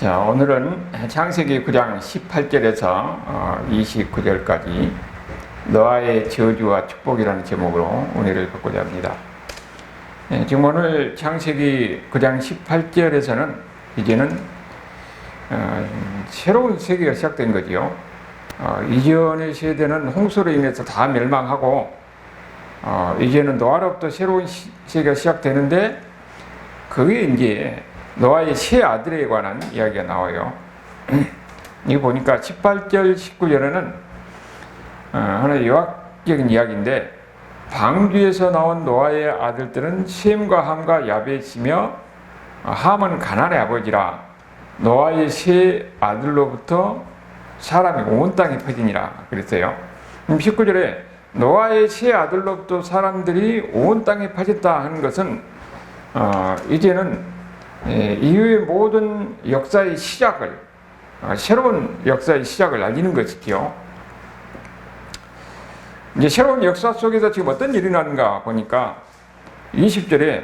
자, 오늘은 창세기 9장 18절에서 29절까지 노아의 저주와 축복이라는 제목으로 은혜를 받고자 합니다. 지금 오늘 창세기 9장 18절에서는 이제는 새로운 세계가 시작된 거지요. 이전의 세대는 홍수로 인해서 다 멸망하고 이제는 노아로부터 새로운 세계가 시작되는데 그게 이제 노아의 세 아들에 관한 이야기가 나와요. 이거 보니까 18절, 19절에는 하나의 요약적인 이야기인데, 방주에서 나온 노아의 아들들은 셈과 함과 야벳이며 함은 가나안의 아버지라. 노아의 세 아들로부터 사람이 온 땅에 퍼지니라 그랬어요. 19절에 노아의 세 아들로부터 사람들이 온 땅에 퍼졌다 하는 것은 이제는 이후의 모든 역사의 시작을, 새로운 역사의 시작을 알리는 것이지요. 이제 새로운 역사 속에서 지금 어떤 일이 나는가 보니까 20절에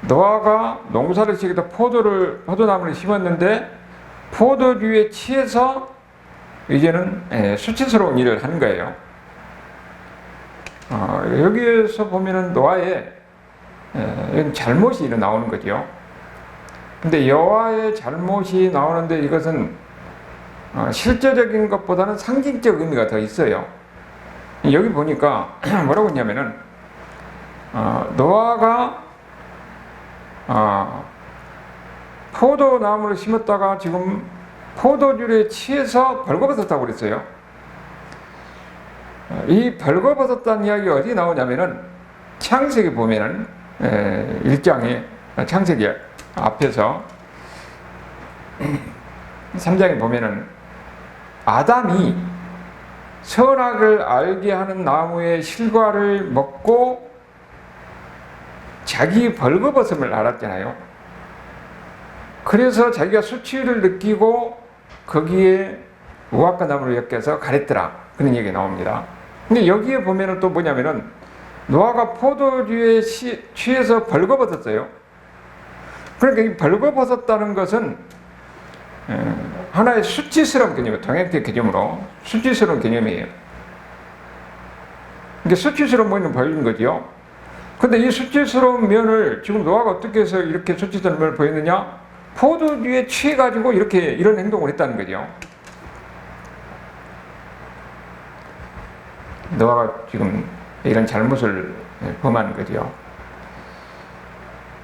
노아가 농사를 지기도 포도나무를 심었는데 포도주에 취해서 이제는 수치스러운 일을 하는 거예요. 여기에서 보면은 노아의 잘못이 나오는 거죠. 근데 여호와의 잘못이 나오는데 이것은 실제적인 것보다는 상징적 의미가 더 있어요. 여기 보니까 뭐라고 했냐면은 노아가 포도나무를 심었다가 지금 포도주에 취해서 벌거벗었다고 그랬어요. 이 벌거벗었다는 이야기가 어디 나오냐면은 창세기 보면은 1장에 창세기 앞에서 3장에 보면은 아담이 선악을 알게 하는 나무의 실과를 먹고 자기 벌거벗음을 알았잖아요. 그래서 자기가 수치를 느끼고 거기에 우악과 나무를 엮여서 가랬더라, 그런 얘기가 나옵니다. 근데 여기에 보면은 또 뭐냐면은 노아가 포도주에 취해서 벌거벗었어요. 그러니까 이 벌거벗었다는 것은 하나의 수치스러운 개념이에요. 동양적 개념으로 수치스러운 개념이에요. 이게 수치스러운 면을 보이는 거죠. 근데 이 수치스러운 면을 지금 노아가 어떻게 해서 이렇게 수치스러운 면을 보였느냐? 포도주에 취해가지고 이런 행동을 했다는 거죠. 노아가 지금 이런 잘못을 범하는 거죠.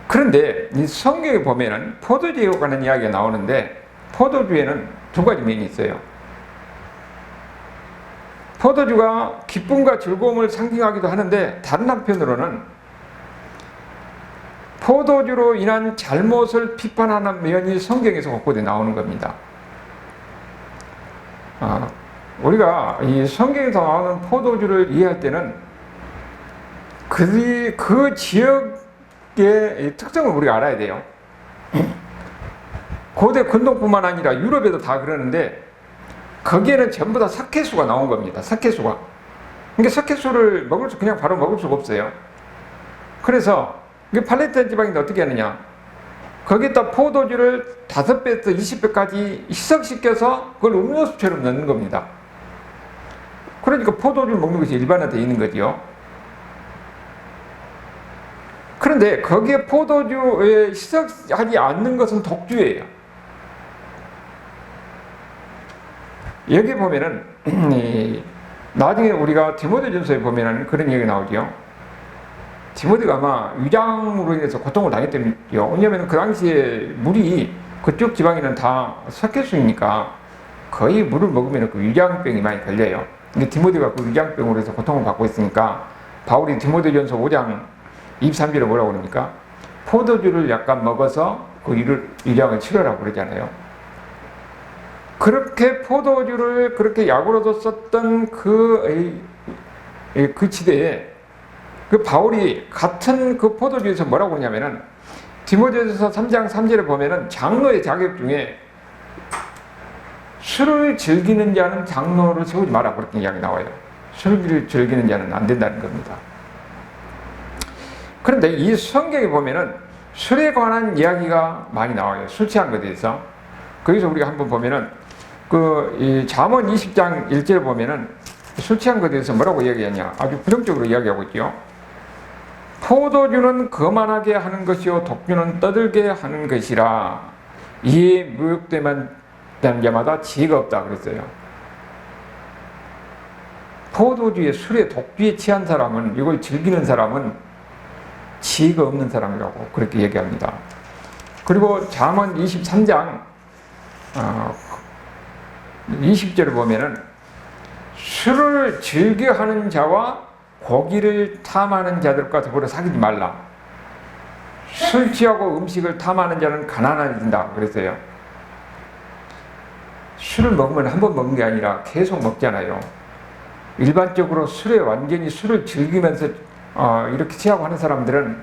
그런데 이 성경에 보면은 포도주에 관한 이야기가 나오는데 포도주에는 두 가지 면이 있어요. 포도주가 기쁨과 즐거움을 상징하기도 하는데 다른 한편으로는 포도주로 인한 잘못을 비판하는 면이 성경에서 곳곳에 나오는 겁니다. 우리가 이 성경에서 나오는 포도주를 이해할 때는 그 지역의 특성을 우리가 알아야 돼요. 고대 근동뿐만 아니라 유럽에도 다 그러는데 거기에는 전부 다 석회수가 나온 겁니다. 석회수가. 그러니까 석회수를 그냥 바로 먹을 수가 없어요. 그래서 팔레스타인 지방인데 어떻게 하느냐? 거기에다 포도주를 5배에서 20배까지 희석시켜서 그걸 음료수처럼 넣는 겁니다. 그러니까 포도주를 먹는 것이 일반화되어 있는 거죠. 그런데 거기에 포도주에 희석하지 않는 것은 독주예요. 여기 보면은 나중에 우리가 디모데전서에 보면은 그런 얘기가 나오죠. 디모데가 아마 위장으로 인해서 고통을 당했대요. 왜냐하면 그 당시에 물이 그쪽 지방에는 다 석회수이니까 거의 물을 먹으면 그 위장병이 많이 걸려요. 근데 디모데가 그 위장병으로 해서 고통을 받고 있으니까 바울이 디모데전서 5장 23절에 뭐라고 그럽니까? 포도주를 약간 먹어서 그 위장을 치료라고 그러잖아요. 그렇게 포도주를 그렇게 약으로도 썼던 그 시대에 그 바울이 같은 그 포도주에서 뭐라고 그러냐면은 디모데전서 3장 3절에 보면은 장로의 자격 중에 술을 즐기는 자는 장로를 세우지 마라, 그렇게 이야기 나와요. 술을 즐기는 자는 안 된다는 겁니다. 그런데 이 성경에 보면은 술에 관한 이야기가 많이 나와요. 술 취한 것에 대해서. 거기서 우리가 한번 보면은 이 잠언 20장 1절에 보면은 술 취한 것에 대해서 뭐라고 이야기하냐. 아주 부정적으로 이야기하고 있죠. 포도주는 거만하게 하는 것이요 독주는 떠들게 하는 것이라 이에 무역되만 되는 자마다 지혜가 없다 그랬어요. 포도주에 술에 독주에 취한 사람은, 이걸 즐기는 사람은 지혜가 없는 사람이라고 그렇게 얘기합니다. 그리고 잠언 23장 20절을 보면은 술을 즐겨하는 자와 고기를 탐하는 자들과 더불어 사귀지 말라. 술 취하고 음식을 탐하는 자는 가난해진다 그랬어요. 술을 먹으면 한 번 먹는 게 아니라 계속 먹잖아요. 일반적으로 완전히 술을 즐기면서 이렇게 취하고 하는 사람들은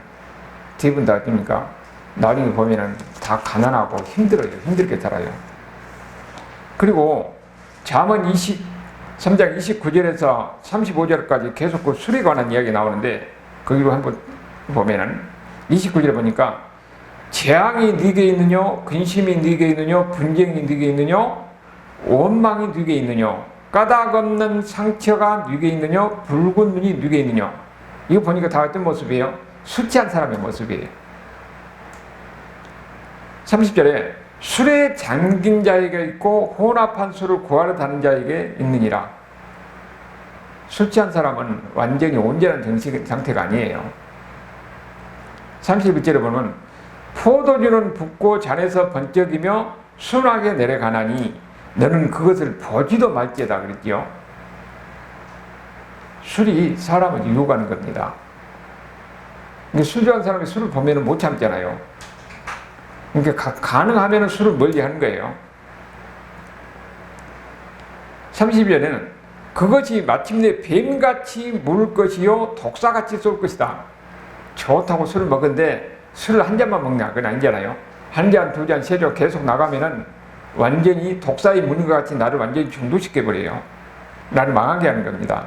대부분 다 어떻습니까? 나중에 보면은 다 가난하고 힘들어요. 힘들게 살아요. 그리고 잠언 23장 29절에서 35절까지 계속 그 술에 관한 이야기 나오는데, 거기로 한번 보면은 29절에 보니까 재앙이 네게 있느뇨, 근심이 네게 있느뇨, 분쟁이 네게 있느뇨, 원망이 네게 있느뇨, 까닭 없는 상처가 네게 있느뇨, 붉은 눈이 네게 있느뇨. 이거 보니까 다 어떤 모습이에요? 술 취한 사람의 모습이에요. 30절에 술에 잠긴 자에게 있고 혼합한 술을 구하러 다는 자에게 있느니라. 술 취한 사람은 완전히 온전한 정신 상태가 아니에요. 31절에 보면 포도주는 붓고 잔에서 번쩍이며 순하게 내려가나니 너는 그것을 보지도 말지어다 그랬지요. 술이 사람을 유혹하는 겁니다. 근데 술 좋아하는 사람이 술을 보면 못 참잖아요. 그러니까 가능하면 술을 멀리 하는 거예요. 32절에는 그것이 마침내 뱀같이 물 것이요 독사같이 쏠 것이다. 좋다고 술을 먹은데 술을 한 잔만 먹냐? 그건 아니잖아요. 한 잔, 두 잔, 세 잔 계속 나가면은 완전히 독사에 무는 것 같이 나를 완전히 중독시켜버려요. 나를 망하게 하는 겁니다.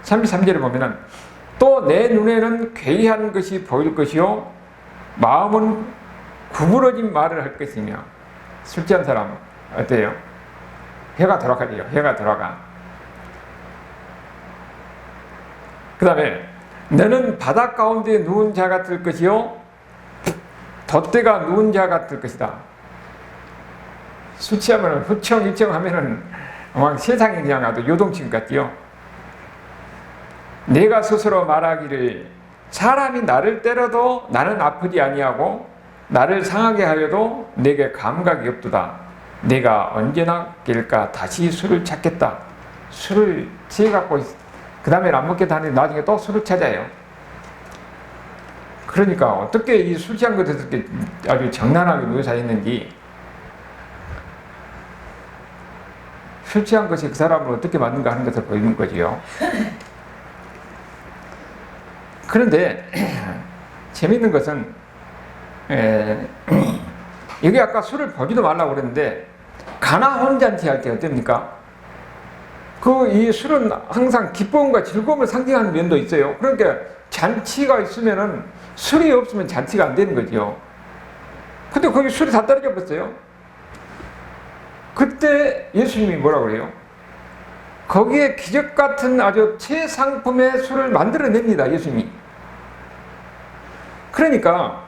33절에 보면은 또 내 눈에는 괴이한 것이 보일 것이요 마음은 구부러진 말을 할 것이며. 술 취한 사람 어때요? 혀가 돌아가죠. 혀가 돌아가. 그 다음에 너는 바닷 가운데 누운 자 같을 것이요 돛대가 누운 자 같을 것이다. 술 취하면 후청일청 하면은 막 세상이 그냥 아주 요동친 것 같지요. 내가 스스로 말하기를 사람이 나를 때려도 나는 아프지 아니하고 나를 상하게 하여도 내게 감각이 없도다. 내가 언제나 깰까 다시 술을 찾겠다. 술을 취해갖고 그 다음에 안 먹겠다 하는데 나중에 또 술을 찾아요. 그러니까 어떻게 이 술 취한 것을 이렇게 아주 정난하게 묘사했는지, 술 취한 것이 그 사람을 어떻게 만든가 하는 것을 보이는 거지요. 그런데 재밌는 것은 여기 아까 술을 보지도 말라고 그랬는데 가나 혼잔치 할 때 어떻습니까? 이 술은 항상 기쁨과 즐거움을 상징하는 면도 있어요. 그러니까 잔치가 있으면은 술이 없으면 잔치가 안 되는 거죠. 근데 거기 술이 다 떨어져 버렸어요. 그때 예수님이 뭐라고 그래요? 거기에 기적 같은 아주 최상품의 술을 만들어냅니다. 예수님이. 그러니까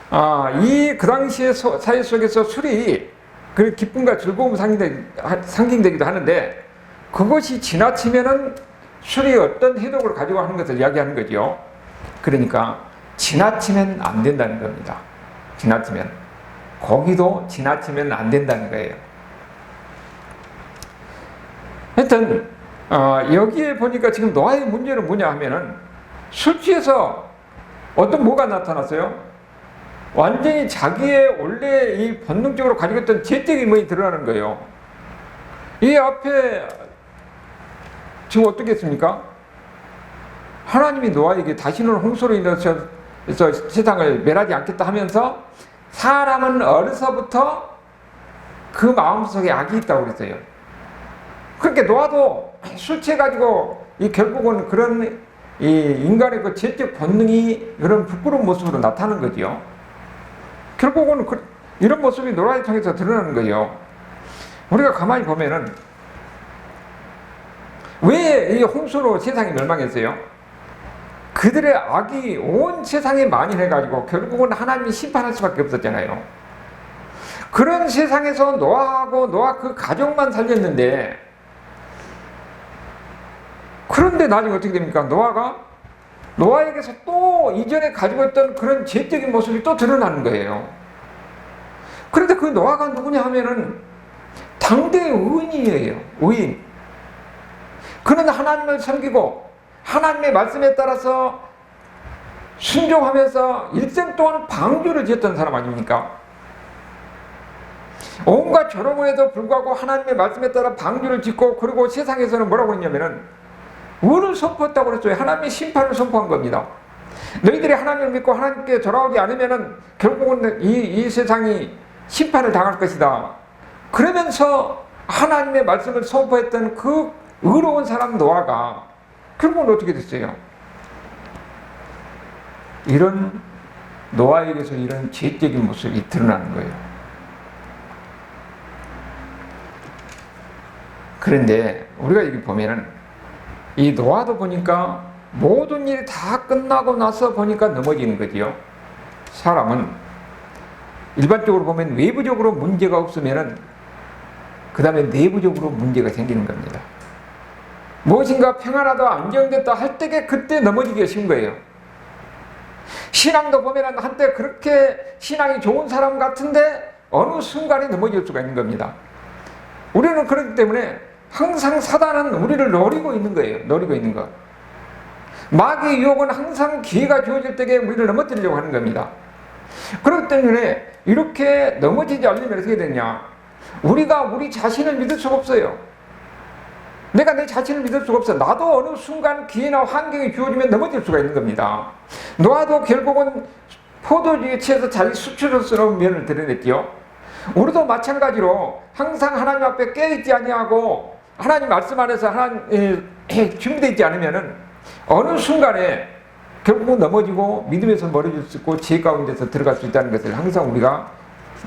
그 당시의 사회 속에서 술이 그 기쁨과 즐거움 상징되기도 하는데, 그것이 지나치면은 술이 어떤 해독을 가지고 하는 것을 이야기하는 거죠. 그러니까 지나치면 안 된다는 겁니다. 지나치면. 고기도 지나치면 안 된다는 거예요. 하여튼 여기에 보니까 지금 노아의 문제는 뭐냐 하면은 술 취해서 뭐가 나타났어요? 완전히 자기의 원래 이 본능적으로 가지고 있던 죄적인 면이 드러나는 거예요. 이 앞에 지금 어떻게 했습니까? 하나님이 노아에게 다시는 홍수로 인해서 세상을 멸하지 않겠다 하면서 사람은 어려서부터 그 마음속에 악이 있다고 그랬어요. 그렇게 노아도 술 취해가지고 결국은 그런 이 인간의 그 죄적 본능이 그런 부끄러운 모습으로 나타나는 거죠. 결국은 이런 모습이 노아를 통해서 드러나는 거예요. 우리가 가만히 보면은 왜 이 홍수로 세상이 멸망했어요? 그들의 악이 온 세상에 만연해가지고 결국은 하나님이 심판할 수밖에 없었잖아요. 그런 세상에서 노아하고 노아 그 가족만 살렸는데, 그런데 나중에 어떻게 됩니까? 노아에게서 또 이전에 가지고 있던 그런 죄적인 모습이 또 드러나는 거예요. 그런데 그 노아가 누구냐 하면은 당대의 의인이에요. 의인. 그는 하나님을 섬기고 하나님의 말씀에 따라서 순종하면서 일생 동안 방주를 지었던 사람 아닙니까? 온갖 조롱에도 불구하고 하나님의 말씀에 따라 방주를 짓고, 그리고 세상에서는 뭐라고 했냐면은 의를 선포했다고 그랬어요. 하나님의 심판을 선포한 겁니다. 너희들이 하나님을 믿고 하나님께 돌아오지 않으면은 결국은 이 세상이 심판을 당할 것이다. 그러면서 하나님의 말씀을 선포했던 그 의로운 사람 노아가 결국은 어떻게 됐어요? 이런 노아에게서 이런 죄적인 모습이 드러나는 거예요. 그런데 우리가 여기 보면은 이 노아도 보니까 모든 일이 다 끝나고 나서 보니까 넘어지는 거지요. 사람은 일반적으로 보면 외부적으로 문제가 없으면은 그 다음에 내부적으로 문제가 생기는 겁니다. 무엇인가 평안하다 안정됐다 할 때에 그때 넘어지기가 쉬운 거예요. 신앙도 보면 한때 그렇게 신앙이 좋은 사람 같은데 어느 순간에 넘어질 수가 있는 겁니다. 우리는 그렇기 때문에 항상 사단은 우리를 노리고 있는 거예요. 노리고 있는 것. 마귀의 유혹은 항상 기회가 주어질 때에 우리를 넘어뜨리려고 하는 겁니다. 그렇기 때문에 이렇게 넘어지지 않으면 어떻게 되냐? 우리가 우리 자신을 믿을 수가 없어요. 내가 내 자신을 믿을 수가 없어. 나도 어느 순간 기회나 환경이 주어지면 넘어질 수가 있는 겁니다. 노아도 결국은 포도주에 취해서 자기 수치스러운 면을 드러냈지요. 우리도 마찬가지로 항상 하나님 앞에 깨어있지 아니하고 하나님 말씀 안에서 준비되어 있지 않으면은 어느 순간에 결국은 넘어지고 믿음에서 멀어질 수 있고 죄 가운데서 들어갈 수 있다는 것을 항상 우리가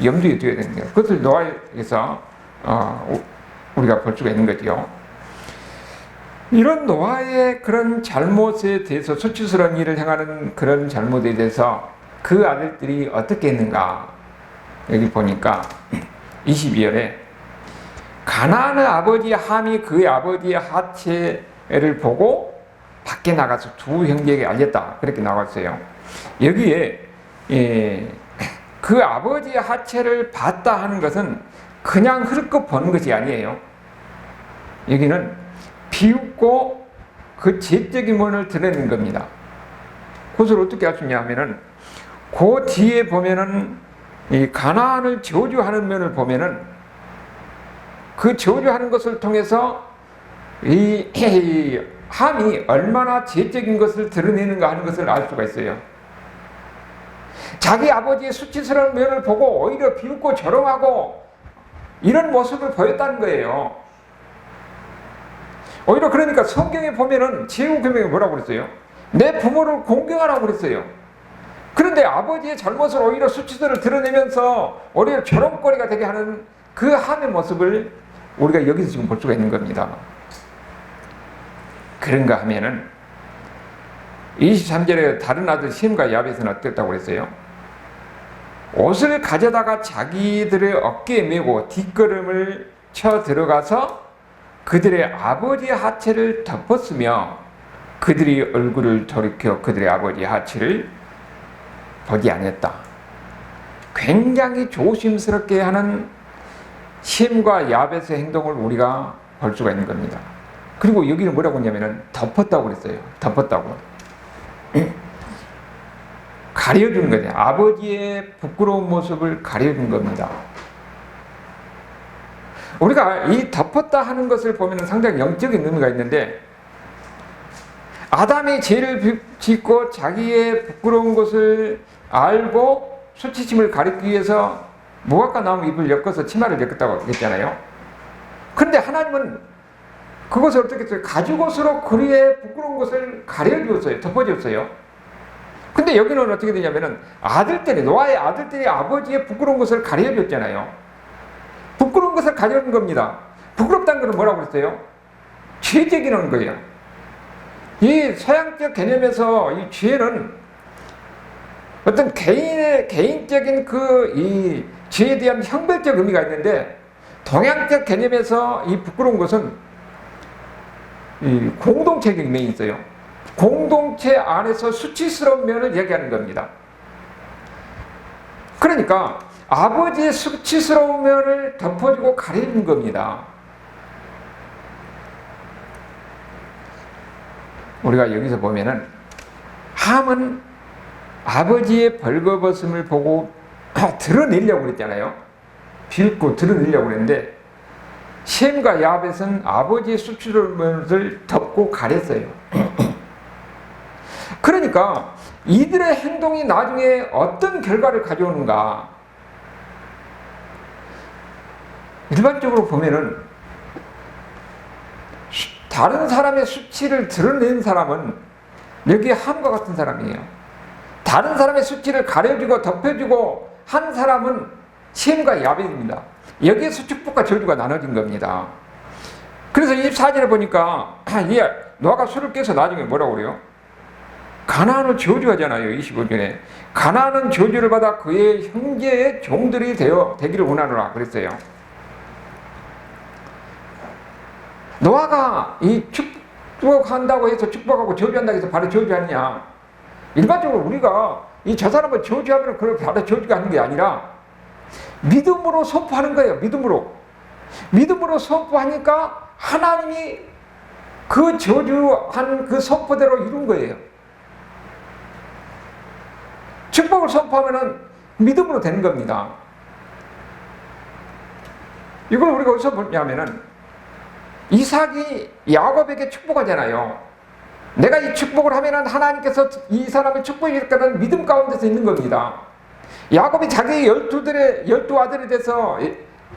염두에 둬야 되는 거예요. 그것을 노아에서 우리가 볼 수가 있는 거죠. 이런 노아의 그런 잘못에 대해서, 수치스러운 일을 행하는 그런 잘못에 대해서 그 아들들이 어떻게 했는가? 여기 보니까 22절에 가나안의 아버지 함이 그의 아버지의 하체를 보고 밖에 나가서 두 형제에게 알렸다. 그렇게 나왔어요. 여기에 그 아버지의 하체를 봤다 하는 것은 그냥 흘끗 보는 것이 아니에요. 여기는 비웃고 그 죄적인 면을 드러내는 겁니다. 그것을 어떻게 할 수 있냐 하면은 그 뒤에 보면은 이 가나안을 저주하는 면을 보면은 그 저주하는 것을 통해서 이 함이 얼마나 죄적인 것을 드러내는가 하는 것을 알 수가 있어요. 자기 아버지의 수치스러운 면을 보고 오히려 비웃고 조롱하고 이런 모습을 보였다는 거예요. 오히려 그러니까 성경에 보면은 제후금액이 뭐라고 그랬어요? 내 부모를 공경하라고 그랬어요. 그런데 아버지의 잘못을 오히려 수치스러움을 드러내면서 오히려 조롱거리가 되게 하는 그 함의 모습을 우리가 여기서 지금 볼 수가 있는 겁니다. 그런가 하면은 23절에 다른 아들 셈과 야벳은 어땠다고 그랬어요? 옷을 가져다가 자기들의 어깨에 메고 뒷걸음을 쳐 들어가서 그들의 아버지의 하체를 덮었으며 그들이 얼굴을 돌이켜 그들의 아버지의 하체를 보지 않았다. 굉장히 조심스럽게 하는 셈과 야벳의 행동을 우리가 볼 수가 있는 겁니다. 그리고 여기는 뭐라고 했냐면은 덮었다고 그랬어요. 덮었다고. 가려주는 거죠. 아버지의 부끄러운 모습을 가려준 겁니다. 우리가 이 덮었다 하는 것을 보면 상당히 영적인 의미가 있는데, 아담이 죄를 짓고 자기의 부끄러운 것을 알고 수치심을 가리기 위해서 무화과 나무 잎을 엮어서 치마를 엮었다고 했잖아요. 그런데 하나님은 그것을 어떻게 했어요? 가죽옷으로 그의 부끄러운 것을 가려주었어요. 덮어줬어요. 근데 여기는 어떻게 되냐면은 아들들이, 노아의 아들들이 아버지의 부끄러운 것을 가려줬잖아요. 부끄러운 것을 가려준 겁니다. 부끄럽다는 것은 뭐라고 그랬어요? 죄적이라는 거예요. 이 서양적 개념에서 이 죄는 어떤 개인적인 이 죄에 대한 형벌적 의미가 있는데, 동양적 개념에서 이 부끄러운 것은 이 공동체적인 면이 있어요. 공동체 안에서 수치스러운 면을 얘기하는 겁니다. 그러니까 아버지의 수치스러운 면을 덮어주고 가리는 겁니다. 우리가 여기서 보면은 함은 아버지의 벌거벗음을 보고 드러내려고 그랬잖아요. 비웃고 드러내려고 그랬는데, 셈과 야벳은 아버지의 수치스러운 면을 덮고 가렸어요. 그러니까 이들의 행동이 나중에 어떤 결과를 가져오는가. 일반적으로 보면은 다른 사람의 수치를 드러낸 사람은 여기 함과 같은 사람이에요. 다른 사람의 수치를 가려주고 덮여주고 한 사람은 셈과 야벳입니다. 여기에서 축복과 저주가 나눠진 겁니다. 그래서 24절에 보니까 노아가 술을 깨서 나중에 뭐라고 그래요? 가나안을 저주하잖아요. 25절에 가나안은 저주를 받아 그의 형제의 종들이 되기를 원하노라 그랬어요. 노아가 이 축복한다고 해서 축복하고 저주한다고 해서 바로 저주하느냐? 일반적으로 우리가 저 사람을 저주하면 그걸 바로 저주가 하는 게 아니라 믿음으로 선포하는 거예요. 믿음으로 선포하니까 하나님이 그 저주한 그 선포대로 이룬 거예요. 축복을 선포하면 믿음으로 되는 겁니다. 이걸 우리가 어디서 보냐면은 이삭이 야곱에게 축복하잖아요. 내가 이 축복을 하면은 하나님께서 이 사람을 축복해 줄 거라는 믿음 가운데서 있는 겁니다. 야곱이 자기 12 아들에 대해서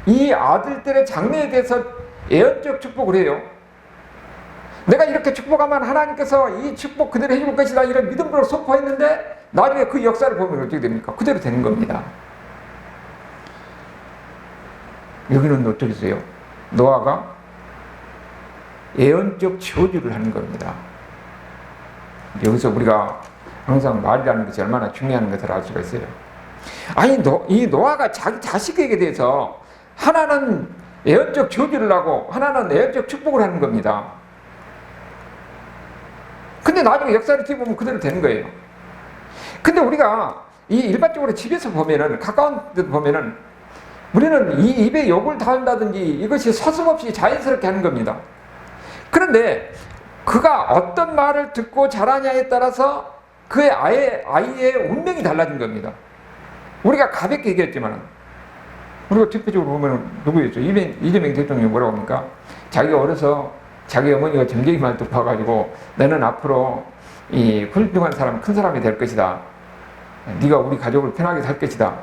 이 아들들의 장래에 대해서 예언적 축복을 해요. 내가 이렇게 축복하면 하나님께서 이 축복 그대로 해줄 것이다 이런 믿음으로 선포했는데 나중에 그 역사를 보면 어떻게 됩니까? 그대로 되는 겁니다. 여기는 어떻게 했어요? 노아가 예언적 저주를 하는 겁니다. 여기서 우리가 항상 말이라는 것이 얼마나 중요한 것을 알 수가 있어요. 아니 이 노아가 자기 자식에게 대해서 하나는 예언적 저주를 하고 하나는 예언적 축복을 하는 겁니다. 근데 나중에 역사를 뒤보면 그대로 되는 거예요. 근데 우리가 이 일반적으로 집에서 보면은 가까운 데 보면은 우리는 이 입에 욕을 다한다든지 이것이 서슴없이 자연스럽게 하는 겁니다. 그런데 그가 어떤 말을 듣고 자라냐에 따라서 그의 아이의 운명이 달라진 겁니다. 우리가 가볍게 얘기했지만 우리가 대표적으로 보면 누구였죠? 이재명 대통령이 뭐라고 합니까? 자기가 어려서 자기 어머니가 점쟁이만 듣고 와가지고 너는 앞으로 이 훌륭한 사람, 큰 사람이 될 것이다. 네가 우리 가족을 편하게 살 것이다.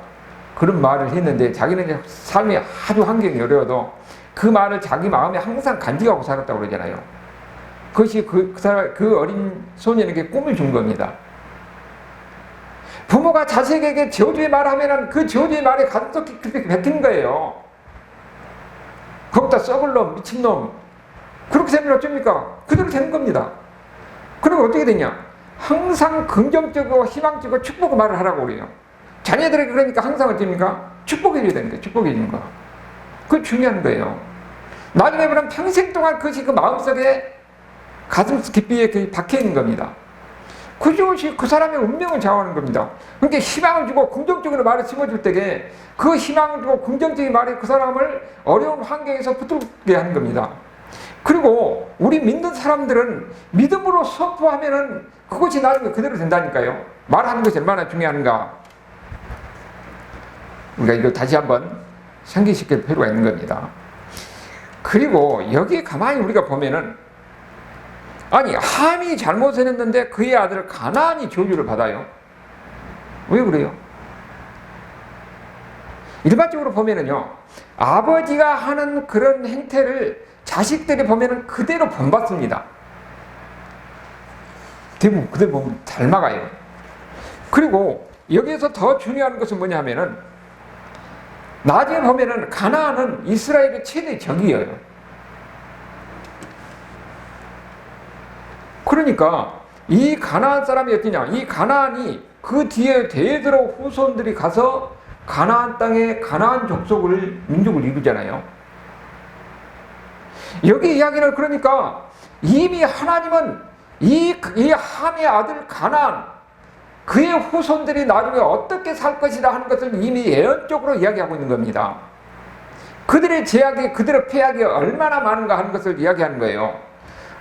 그런 말을 했는데 자기는 이제 삶이 아주 환경이 어려워도 그 말을 자기 마음에 항상 간직하고 살았다고 그러잖아요. 그것이 그 어린 소년에게 꿈을 준 겁니다. 부모가 자식에게 저주의 말을 하면은 그 저주의 말이 가슴속 깊이 박히는 거예요. 거기다 썩을 놈, 미친놈. 그렇게 되면 어쩝니까? 그대로 되는 겁니다. 그리고 어떻게 되냐? 항상 긍정적이고 희망적이고 축복의 말을 하라고 그래요. 자녀들에게 그러니까 항상 어떻습니까? 축복해줘야 되는 거예요. 축복해주는 거. 그게 중요한 거예요. 나중에 보면 평생 동안 그것이 그 마음속에 가슴 깊이에 박혀있는 겁니다. 그것이 그 사람의 운명을 좌우하는 겁니다. 그러니까 희망을 주고 긍정적으로 말을 심어줄 때에 그 희망을 주고 긍정적인 말이 그 사람을 어려운 환경에서 붙들게 하는 겁니다. 그리고 우리 믿는 사람들은 믿음으로 선포하면은 그것이 나중에 그대로 된다니까요. 말하는 것이 얼마나 중요한가. 우리가 이거 다시 한번 상기시킬 필요가 있는 겁니다. 그리고 여기 가만히 우리가 보면은 아니 함이 잘못을 했는데 그의 아들 가나안이 저주를 받아요. 왜 그래요? 일반적으로 보면은요 아버지가 하는 그런 행태를 자식들이 보면은 그대로 본받습니다. 대부분 그대로 보면 잘 막아요. 그리고 여기에서 더 중요한 것은 뭐냐 하면은 나중에 보면은 가나안은 이스라엘의 최대 적이에요. 그러니까 이 가나안 사람이 어떠냐, 이 가나안이 그 뒤에 대대로 후손들이 가서 가나안 땅에 가나안 민족을 이루잖아요. 여기 이야기는 그러니까 이미 하나님은 이 함의 아들 가나안, 그의 후손들이 나중에 어떻게 살 것이라 하는 것을 이미 예언적으로 이야기하고 있는 겁니다. 그들의 제약이, 그들의 폐악이 얼마나 많은가 하는 것을 이야기하는 거예요.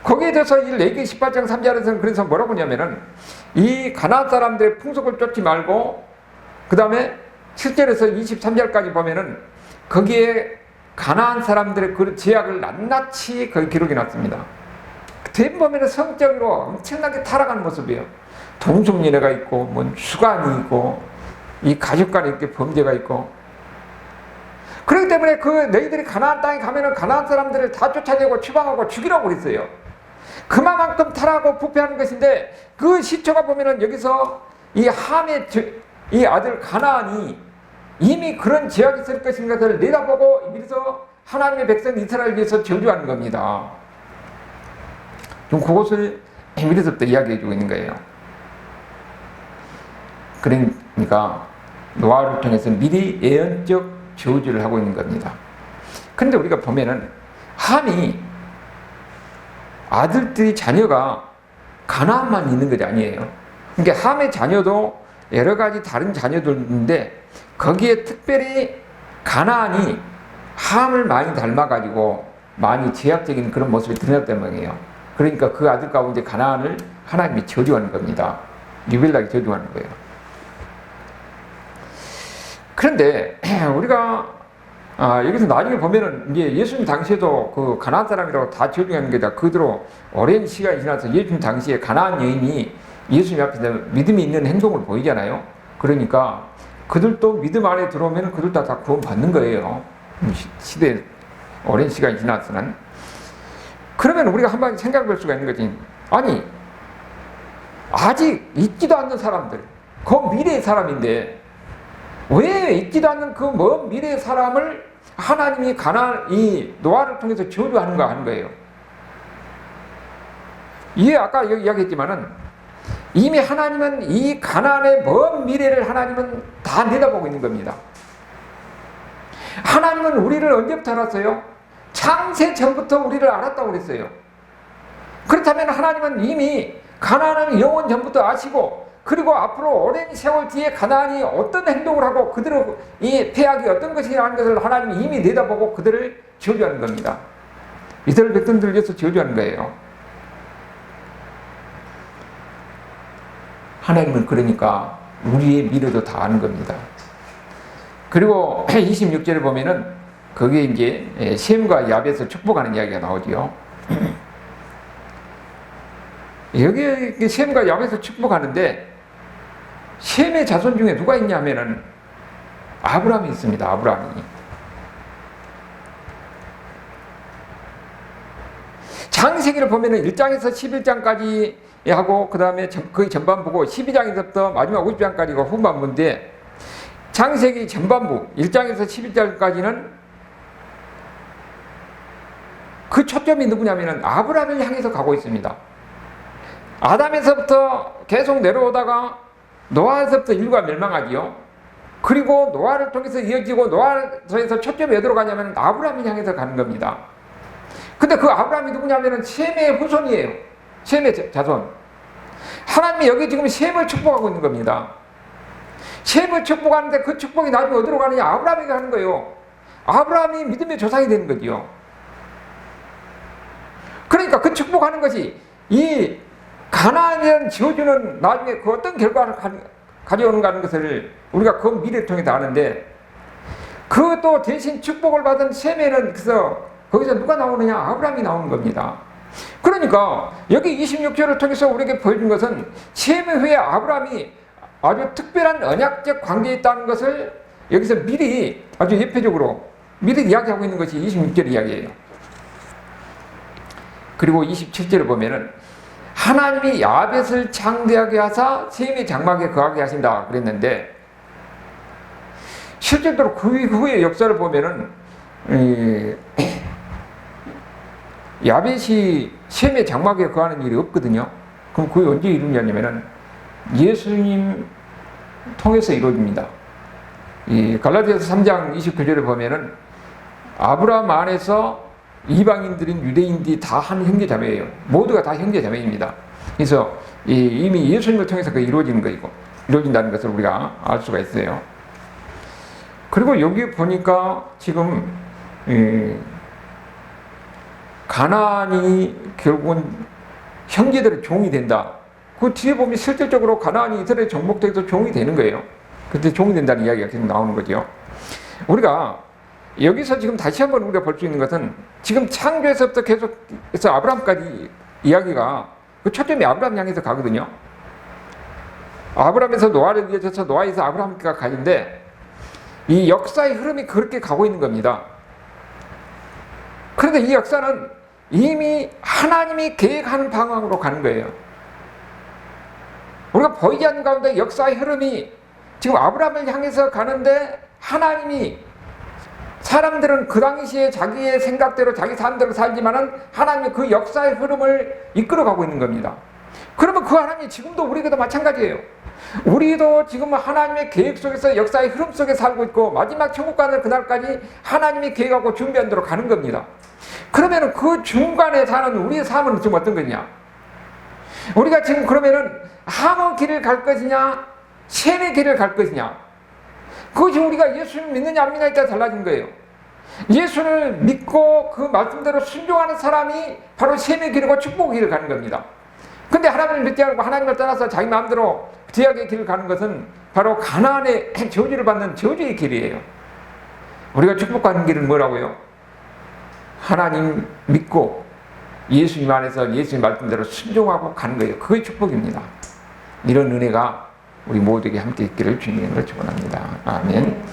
거기에 대해서 이 레위기 18장 3절에서는 그래서 뭐라고 하냐면은 이 가나안 사람들의 풍속을 쫓지 말고, 그 다음에 7절에서 23절까지 보면은 거기에 가나안 사람들의 그 제약을 낱낱이 거기 기록이 났습니다. 대부분 보면은 성적으로 엄청나게 타락하는 모습이에요. 동성연애가 있고, 뭐 수간이 있고, 이 가족 간에 이렇게 범죄가 있고. 그렇기 때문에 그 너희들이 가나안 땅에 가면은 가나안 사람들을 다 쫓아내고 추방하고 죽이라고 그랬어요. 그만큼 타락하고 부패하는 것인데, 그 시초가 보면은 여기서 이 함의 이 아들 가나안이 이미 그런 제약이 있을 것인 것을 내다보고 미리서 하나님의 백성 이스라엘을 위해서 저주하는 겁니다. 좀 그것을 미리서부터 이야기해주고 있는 거예요. 그러니까 노아를 통해서 미리 예언적 저주를 하고 있는 겁니다. 그런데 우리가 보면은 함이 아들들이 자녀가 가나안만 있는 것이 아니에요. 그러니까 함의 자녀도 여러 가지 다른 자녀들인데 거기에 특별히 가나안이 함을 많이 닮아가지고 많이 제약적인 그런 모습이 드러났단 말이에요. 그러니까 그 아들 가운데 가나안을 하나님이 저주하는 겁니다. 유별나게 저주하는 거예요. 그런데 우리가 여기서 나중에 보면은 이제 예수님 당시에도 그 가나안 사람이라고 다 저주하는 게다 그대로 오랜 시간이 지나서 예수님 당시에 가나안 여인이 예수님 앞에서 믿음이 있는 행동을 보이잖아요. 그러니까 그들도 믿음 안에 들어오면 그들 다 구원 받는 거예요. 시대 오랜 시간이 지나서는. 그러면 우리가 한번 생각해 볼 수가 있는 거지. 아니 아직 있지도 않는 사람들, 그 미래의 사람인데 왜 있지도 않는 그 먼 미래의 사람을 하나님이 이 노아를 통해서 저주하는가 하는 거예요. 이게 아까 여기 이야기했지만은 이미 하나님은 이 가나안의 먼 미래를 하나님은 다 내다보고 있는 겁니다. 하나님은 우리를 언제부터 알았어요? 창세 전부터 우리를 알았다고 그랬어요. 그렇다면 하나님은 이미 가나안은 영원 전부터 아시고, 그리고 앞으로 오랜 세월 뒤에 가나안이 어떤 행동을 하고 그들의 이 폐악이 어떤 것이냐 하는 것을 하나님이 이미 내다보고 그들을 저주하는 겁니다. 이스라엘 백성들을 위해서 저주하는 거예요. 하나님은 그러니까 우리의 미래도 다 아는 겁니다. 그리고 26절에 보면은 거기에 이제 셈과 야벳을 축복하는 이야기가 나오지요. 여기에 셈과 야벳을 축복하는데 셈의 자손 중에 누가 있냐면은 아브라함이 있습니다. 아브라함이. 창세기를 보면은 1장에서 11장까지 하고 그 다음에 거의 전반부고 12장에서부터 마지막 50장까지가 후반부인데, 창세기 전반부 1장에서 11장까지는 그 초점이 누구냐면은 아브라함을 향해서 가고 있습니다. 아담에서부터 계속 내려오다가 노아에서부터 인류가 멸망하지요. 그리고 노아를 통해서 이어지고 노아에서 초점이 어디로 가냐면 아브라함을 향해서 가는 겁니다. 근데 그 아브라함이 누구냐면은 셈의 후손이에요. 셈의 자손. 하나님이 여기 지금 셈을 축복하고 있는 겁니다. 셈을 축복하는데 그 축복이 나중에 어디로 가느냐? 아브라함에게 가는 거예요. 아브라함이 믿음의 조상이 되는 거지요. 그러니까 그 축복하는 것이 이 가나안이라는 저주는 나중에 그 어떤 결과를 가져오는가 하는 것을 우리가 그 미래를 통해 다 아는데, 그것도 대신 축복을 받은 셈에는 그래서 거기서 누가 나오느냐? 아브라함이 나오는 겁니다. 그러니까 여기 26절을 통해서 우리에게 보여준 것은 셈의 후에 아브라함이 아주 특별한 언약적 관계에 있다는 것을 여기서 미리 아주 예표적으로 미리 이야기하고 있는 것이 26절 이야기예요. 그리고 27절을 보면은 하나님이 야벳을 창대하게 하사 셈의 장막에 거하게 하신다 그랬는데, 실제로 그 후의 역사를 보면은 야벳이 셈의 장막에 거하는 일이 없거든요. 그럼 그게 언제 이루냐면은 예수님 통해서 이루어집니다. 이 갈라디아서 3장 29절에 보면은 아브라함 안에서 이방인들인 유대인들이 다 한 형제자매예요. 모두가 다 형제자매입니다. 그래서 이미 예수님을 통해서 그 이루어지는 거이고, 이루어진다는 것을 우리가 알 수가 있어요. 그리고 여기 보니까 지금 가나안이 결국은 형제들의 종이 된다. 그 뒤에 보면 실질적으로 가나안이 이스라엘 정복돼서 종이 되는 거예요. 그때 종이 된다는 이야기가 계속 나오는 거죠. 우리가 여기서 지금 다시 한번 우리가 볼 수 있는 것은 지금 창조에서부터 계속해서 아브라함까지 이야기가 그 초점이 아브라함 향해서 가거든요. 아브라함에서 노아를 이어져서 노아에서 아브라함까지 가는데 이 역사의 흐름이 그렇게 가고 있는 겁니다. 그런데 이 역사는 이미 하나님이 계획하는 방향으로 가는 거예요. 우리가 보이지 않는 가운데 역사의 흐름이 지금 아브라함을 향해서 가는데, 하나님이 사람들은 그 당시에 자기의 생각대로 자기 삶대로 살지만은 하나님이 그 역사의 흐름을 이끌어가고 있는 겁니다. 그러면 그 하나님이 지금도 우리에게도 마찬가지예요. 우리도 지금 하나님의 계획 속에서 역사의 흐름 속에 살고 있고, 마지막 천국 가는 그날까지 하나님이 계획하고 준비한 대로 가는 겁니다. 그러면 그 중간에 사는 우리의 삶은 지금 어떤 거냐? 우리가 지금 그러면은 함의 길을 갈 것이냐, 셈의 길을 갈 것이냐? 그것이 우리가 예수를 믿느냐 안 믿느냐에 따라 달라진 거예요. 예수를 믿고 그 말씀대로 순종하는 사람이 바로 셈의 길이고 축복의 길을 가는 겁니다. 근데 하나님을 믿지 않고 하나님을 떠나서 자기 마음대로 죄악의 길을 가는 것은 바로 가나안의 저주를 받는 저주의 길이에요. 우리가 축복하는 길은 뭐라고요? 하나님 믿고 예수님 안에서 예수님 말씀대로 순종하고 가는 거예요. 그게 축복입니다. 이런 은혜가 우리 모두에게 함께 있기를 주님으로 축원합니다. 아멘.